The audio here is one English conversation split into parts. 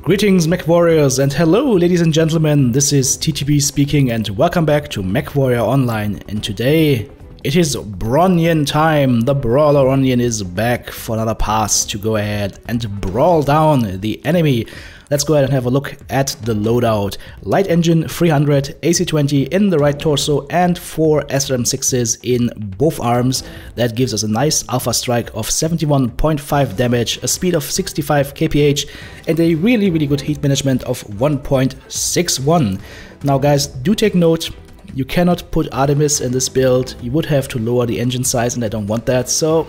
Greetings Mech Warriors and hello ladies and gentlemen, this is TTB speaking and welcome back to Mechwarrior Online, and today it is BRONION time. The Brawler Onion is back for another pass to go ahead and brawl down the enemy. Let's go ahead and have a look at the loadout. Light engine 300, AC20 in the right torso and 4 SRM6s in both arms. That gives us a nice alpha strike of 71.5 damage, a speed of 65 kph and a really good heat management of 1.61. Now guys, do take note, you cannot put Artemis in this build. You would have to lower the engine size and I don't want that, so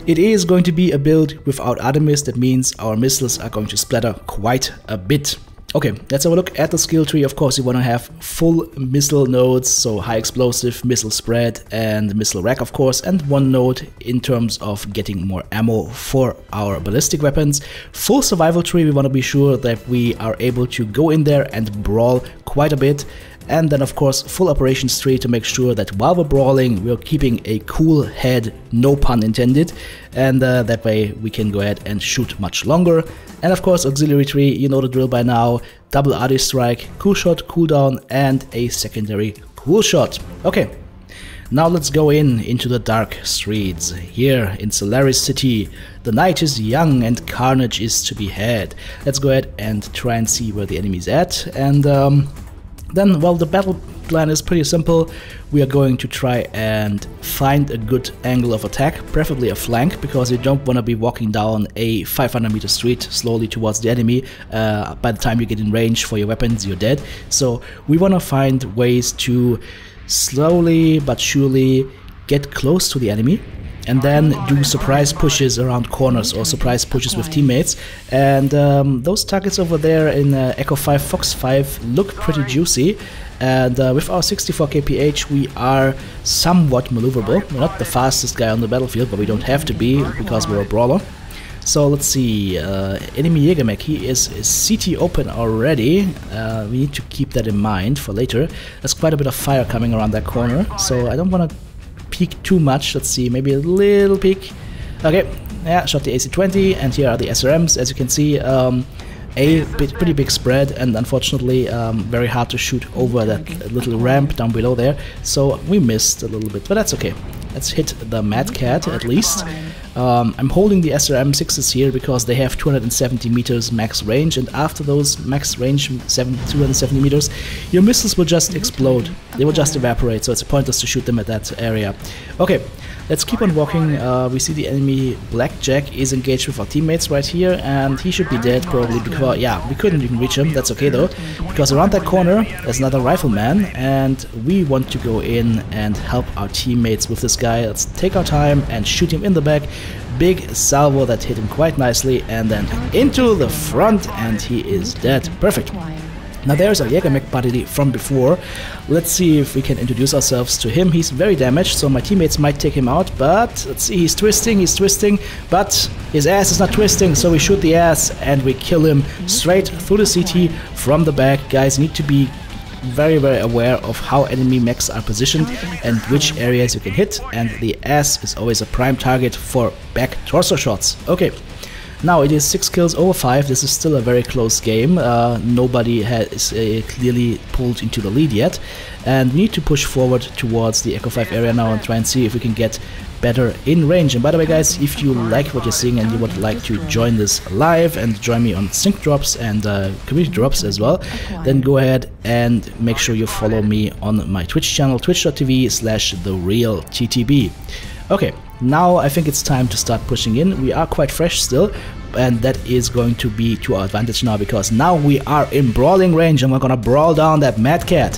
it is going to be a build without Artemis. That means our missiles are going to splatter quite a bit. Okay, let's have a look at the skill tree. Of course, you want to have full missile nodes, so high explosive, missile spread, and missile rack, of course, and one node in terms of getting more ammo for our ballistic weapons. Full survival tree, we want to be sure that we are able to go in there and brawl quite a bit. And then of course full operations tree to make sure that while we're brawling we're keeping a cool head, no pun intended, and that way we can go ahead and shoot much longer. And of course auxiliary tree, you know the drill by now, double AD strike, cool shot, cooldown, and a secondary cool shot. Okay, now let's go into the dark streets. Here in Solaris City, the night is young and carnage is to be had. Let's go ahead and try and see where the enemy's at, and then, well, the battle plan is pretty simple. We are going to try and find a good angle of attack, preferably a flank, because you don't want to be walking down a 500-meter street slowly towards the enemy. By the time you get in range for your weapons, you're dead. So we want to find ways to slowly but surely get close to the enemy, and then do surprise pushes around corners or surprise pushes with teammates. And those targets over there in Echo 5, Fox 5 look pretty juicy. And with our 64 kph we are somewhat maneuverable. We're not the fastest guy on the battlefield, but we don't have to be because we're a brawler. So let's see, enemy Jägermech, he is CT open already. We need to keep that in mind for later. There's quite a bit of fire coming around that corner, so I don't want to peek too much. Let's see, maybe a little peek. Okay, yeah, shot the AC20, and here are the SRMs. As you can see, pretty big spread, and unfortunately very hard to shoot over that little ramp down below there, so we missed a little bit, but that's okay. Let's hit the Mad Cat at least. I'm holding the SRM6s here because they have 270 meters max range, and after those max range 270 meters, your missiles will just explode. They will just evaporate, so it's pointless to shoot them at that area. Okay, let's keep on walking. We see the enemy Blackjack is engaged with our teammates right here, and he should be dead probably because, yeah, we couldn't even reach him. That's okay though, because around that corner there's another rifleman, and we want to go in and help our teammates with this guy. Let's take our time and shoot him in the back. Big salvo that hit him quite nicely, and then into the front, and he is dead. Perfect. Now there's a Jägermech buddy from before. Let's see if we can introduce ourselves to him. He's very damaged, so my teammates might take him out, but let's see, he's twisting, but his ass is not twisting, so we shoot the ass and we kill him straight through the CT from the back. Guys, need to be very aware of how enemy mechs are positioned and which areas you can hit, and the ass is always a prime target for back torso shots. Okay, now it is 6 kills over 5. This is still a very close game. Nobody has clearly pulled into the lead yet, and we need to push forward towards the Echo 5 area now and try and see if we can get better in range. And by the way guys, if you like what you're seeing and you would like to join this live and join me on sync drops and community drops as well, then go ahead and make sure you follow me on my Twitch channel, twitch.tv/therealttb. Okay, now I think it's time to start pushing in. We are quite fresh still, and that is going to be to our advantage now, because now we are in brawling range and we're gonna brawl down that Mad Cat.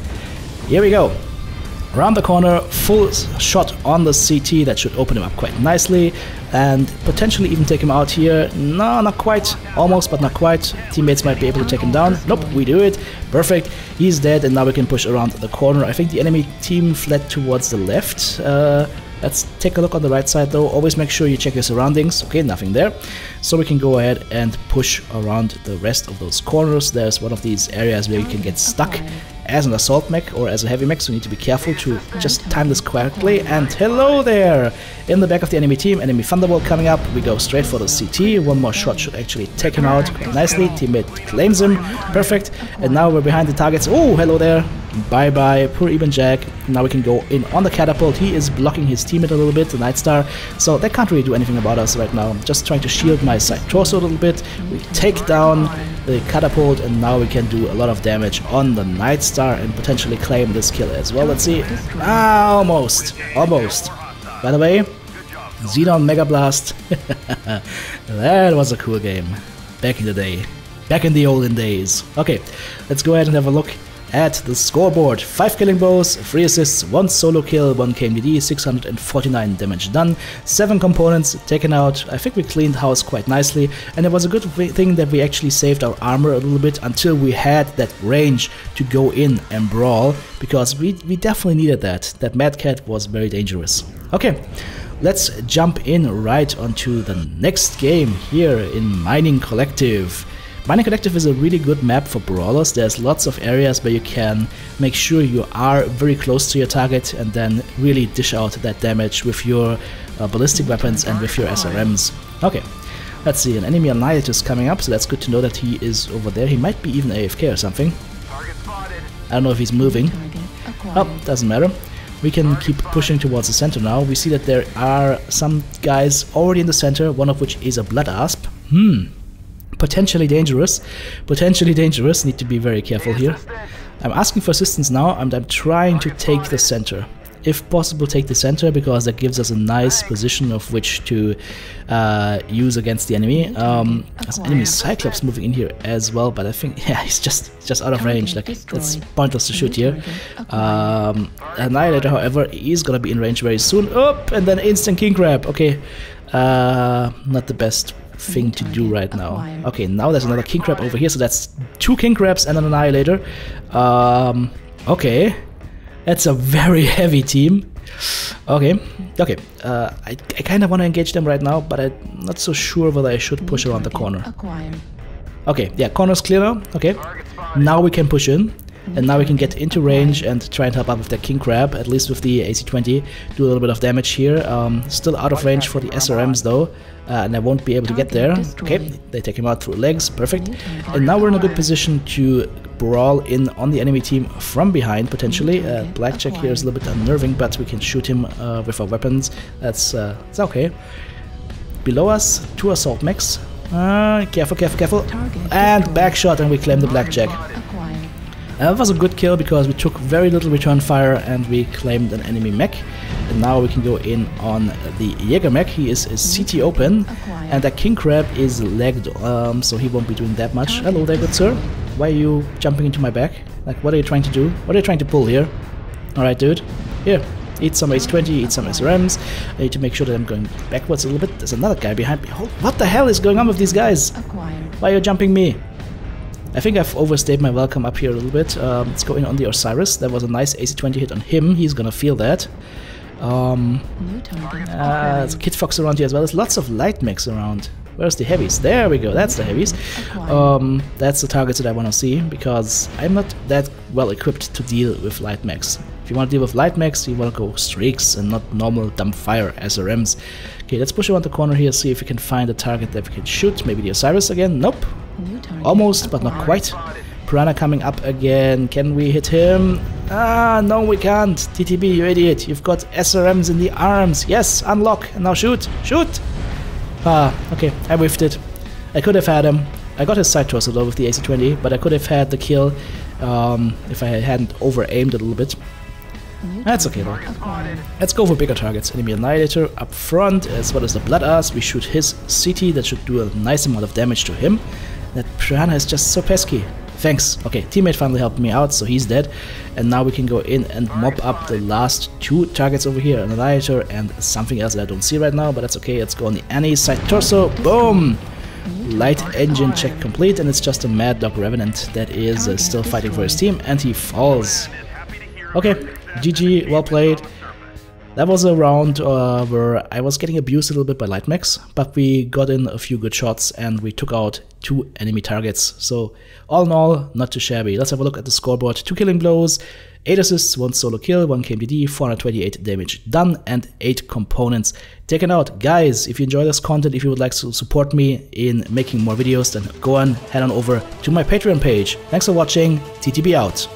Here we go. Around the corner, full shot on the CT. That should open him up quite nicely and potentially even take him out here. No, not quite. Almost, but not quite. Teammates might be able to take him down. Nope, we do it. Perfect. He's dead, and now we can push around the corner. I think the enemy team fled towards the left. Let's take a look on the right side though. Always make sure you check your surroundings. Okay, nothing there. So we can go ahead and push around the rest of those corners. There's one of these areas where you can get stuck as an assault mech or as a heavy mech, so we need to be careful to just time this correctly. And hello there! In the back of the enemy team, enemy Thunderbolt coming up. We go straight for the CT. One more shot should actually take him out quite nicely. Teammate claims him. Perfect. And now we're behind the targets. Oh, hello there. Bye-bye, poor Eben Jack. Now we can go in on the catapult. He is blocking his teammate a little bit, the Nightstar. So they can't really do anything about us right now. I'm just trying to shield my side torso a little bit. We take down the catapult, and now we can do a lot of damage on the Nightstar and potentially claim this kill as well. Let's see. Ah, almost. Almost. By the way, Xenon Mega Blast. That was a cool game. Back in the day. Back in the olden days. Okay, let's go ahead and have a look at the scoreboard. 5 killing blows, 3 assists, 1 solo kill, 1 KMDD, 649 damage done, 7 components taken out. I think we cleaned house quite nicely, and it was a good thing that we actually saved our armor a little bit until we had that range to go in and brawl, because we definitely needed that. That Mad Cat was very dangerous. Okay, let's jump in right onto the next game here in Mining Collective. Mining Collective is a really good map for brawlers. There's lots of areas where you can make sure you are very close to your target and then really dish out that damage with your ballistic weapons and with your SRMs. Okay, let's see, an enemy Annihilator is coming up, so that's good to know that he is over there. He might be even AFK or something. I don't know if he's moving. Oh, doesn't matter. We can keep pushing towards the center now. We see that there are some guys already in the center, one of which is a Blood Asp. Potentially dangerous. Potentially dangerous. Need to be very careful here. I'm asking for assistance now, and I'm trying to take the center. If possible, take the center, because that gives us a nice position of which to use against the enemy. There's enemy Cyclops moving in here as well, but I think, yeah, he's just out of range. Like, it's pointless to shoot here. Annihilator, however, is gonna be in range very soon. Oh, and then instant King Crab. Okay, not the best thing to do right now. Okay, now there's another King Crab over here, so that's 2 King Crabs and an Annihilator. Okay, that's a very heavy team. Okay, I kind of want to engage them right now, but I'm not so sure whether I should push around the corner. Okay, yeah, corner's clear now. Okay, now we can push in, and now we can get into range and try and help out with the King Crab, at least with the AC20, do a little bit of damage here. Still out of range for the SRMs though, and I won't be able to get there. Okay, they take him out through legs, perfect. And now we're in a good position to brawl in on the enemy team from behind, potentially. Blackjack here is a little bit unnerving, but we can shoot him with our weapons. That's it's okay. Below us, 2 assault mechs. Careful, careful, careful. And backshot, and we claim the Blackjack. That was a good kill because we took very little return fire and we claimed an enemy mech. And now we can go in on the Jaeger mech. He is CT open, and the King Crab is legged, so he won't be doing that much. Hello there, good sir. Why are you jumping into my back? Like, what are you trying to do? What are you trying to pull here? Alright, dude. Here, eat some AC20, eat some SRMs. I need to make sure that I'm going backwards a little bit. There's another guy behind me. Oh, what the hell is going on with these guys? Why are you jumping me? I think I've overstayed my welcome up here a little bit. Let's go in on the Osiris. That was a nice AC20 hit on him. He's gonna feel that. There's a Kid Fox around here as well. There's lots of light mechs around. Where's the heavies? There we go, that's the heavies. That's the targets that I want to see, because I'm not that well equipped to deal with light mechs. If you want to deal with light mechs, you want to go streaks and not normal dump fire SRMs. Okay, let's push around the corner here, see if we can find a target that we can shoot. Maybe the Osiris again? Nope. Almost, but not quite. Piranha coming up again. Can we hit him? Ah, no we can't. TTB, you idiot. You've got SRMs in the arms. Yes, unlock. And now shoot. Shoot! Ah, okay, I whiffed it. I could have had him. I got his side torso though with the AC20, but I could have had the kill if I hadn't over-aimed a little bit. That's okay though. Let's go for bigger targets. Enemy Annihilator up front, as well as the Blood Ass. We shoot his CT, that should do a nice amount of damage to him. That Piranha is just so pesky. Thanks. Okay, teammate finally helped me out, so he's dead. And now we can go in and mop up the last 2 targets over here. An Annihilator and something else that I don't see right now, but that's okay. Let's go on the Annie side torso. Boom! Light engine check complete, and it's just a Mad Dog Revenant that is still fighting for his team, and he falls. Okay, GG, well played. That was a round where I was getting abused a little bit by light mechs, but we got in a few good shots and we took out 2 enemy targets. So all in all, not too shabby. Let's have a look at the scoreboard. 2 killing blows, 8 assists, 1 solo kill, 1 KMDD, 428 damage done, and 8 components taken out. Guys, if you enjoy this content, if you would like to support me in making more videos, then go on, head on over to my Patreon page. Thanks for watching, TTB out.